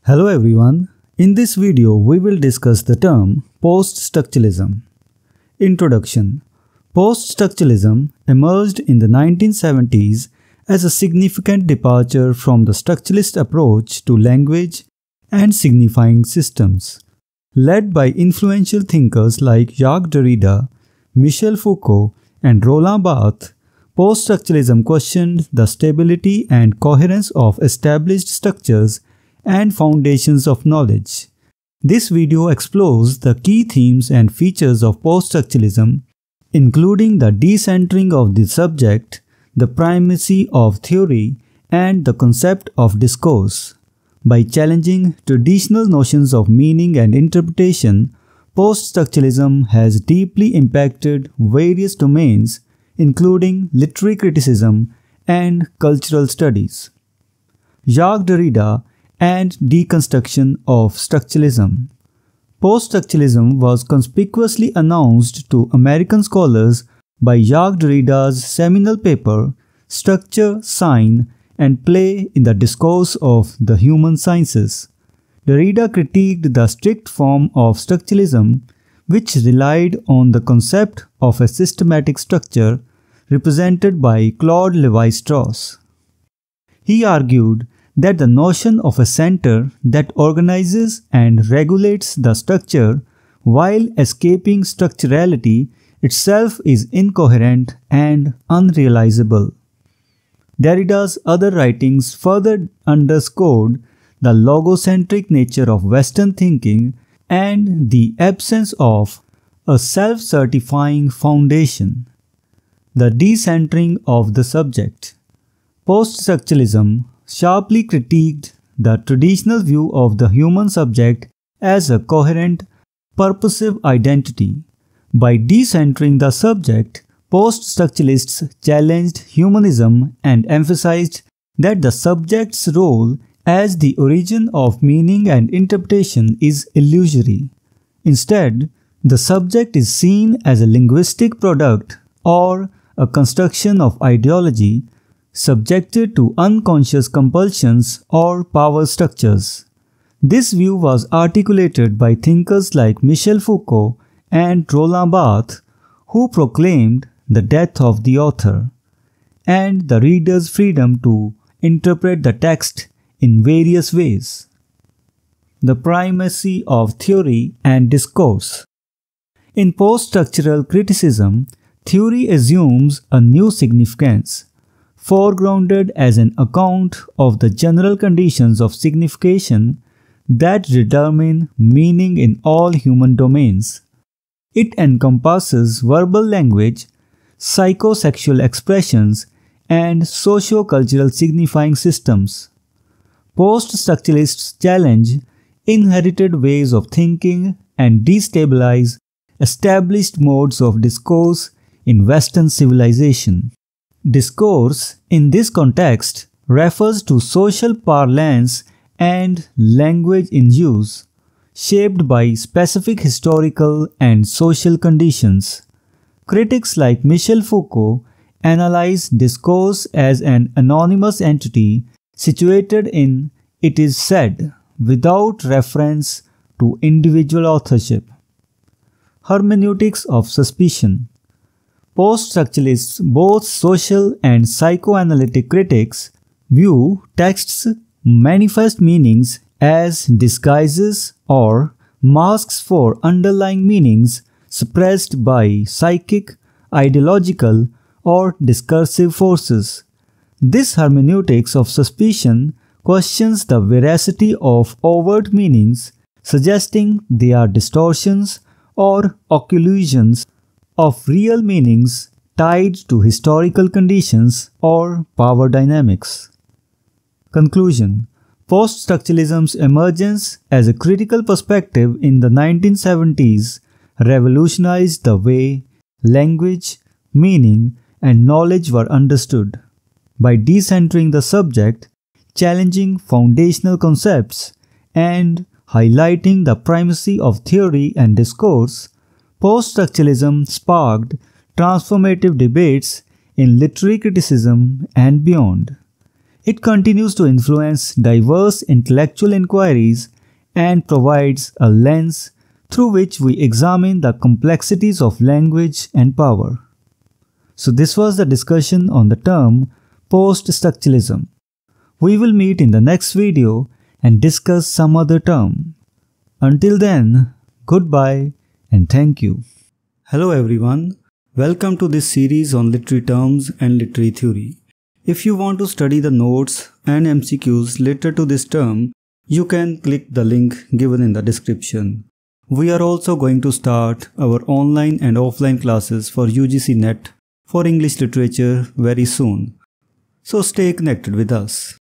Hello everyone. In this video, we will discuss the term Poststructuralism. Introduction. Poststructuralism emerged in the 1970s as a significant departure from the structuralist approach to language and signifying systems. Led by influential thinkers like Jacques Derrida, Michel Foucault, and Roland Barthes, Poststructuralism questioned the stability and coherence of established structures and foundations of knowledge. This video explores the key themes and features of poststructuralism, including the decentering of the subject, the primacy of theory, and the concept of discourse. By challenging traditional notions of meaning and interpretation, poststructuralism has deeply impacted various domains, including literary criticism and cultural studies. Jacques Derrida and deconstruction of structuralism. Poststructuralism was conspicuously announced to American scholars by Jacques Derrida's seminal paper, Structure, Sign, and Play in the Discourse of the Human Sciences. Derrida critiqued the strict form of structuralism, which relied on the concept of a systematic structure represented by Claude Lévi-Strauss. He argued that the notion of a center that organizes and regulates the structure while escaping structurality itself is incoherent and unrealizable. Derrida's other writings further underscored the logocentric nature of Western thinking and the absence of a self-certifying foundation. The decentering of the subject. Poststructuralism sharply critiqued the traditional view of the human subject as a coherent, purposive identity. By decentering the subject, poststructuralists challenged humanism and emphasized that the subject's role as the origin of meaning and interpretation is illusory. Instead, the subject is seen as a linguistic product or a construction of ideology subjected to unconscious compulsions or power structures. This view was articulated by thinkers like Michel Foucault and Roland Barthes, who proclaimed the death of the author and the reader's freedom to interpret the text in various ways. The primacy of theory and discourse. In poststructural criticism, theory assumes a new significance, foregrounded as an account of the general conditions of signification that determine meaning in all human domains. It encompasses verbal language, psychosexual expressions, and socio-cultural signifying systems. Poststructuralists challenge inherited ways of thinking and destabilize established modes of discourse in Western civilization. Discourse, in this context, refers to social parlance and language in use, shaped by specific historical and social conditions. Critics like Michel Foucault analyze discourse as an anonymous entity situated in "it is said" without reference to individual authorship. Hermeneutics of suspicion. Poststructuralists, both social and psychoanalytic critics, view texts' manifest meanings as disguises or masks for underlying meanings suppressed by psychic, ideological, or discursive forces. This hermeneutics of suspicion questions the veracity of overt meanings, suggesting they are distortions or occlusions of real meanings tied to historical conditions or power dynamics. Conclusion. Poststructuralism's emergence as a critical perspective in the 1970s revolutionized the way language, meaning, and knowledge were understood. By decentering the subject, challenging foundational concepts, and highlighting the primacy of theory and discourse, poststructuralism sparked transformative debates in literary criticism and beyond. It continues to influence diverse intellectual inquiries and provides a lens through which we examine the complexities of language and power. So this was the discussion on the term post-structuralism. We will meet in the next video and discuss some other term. Until then, goodbye and thank you. Hello everyone, welcome to this series on literary terms and literary theory. If you want to study the notes and MCQs related to this term, you can click the link given in the description. We are also going to start our online and offline classes for UGC NET for English literature very soon. So stay connected with us.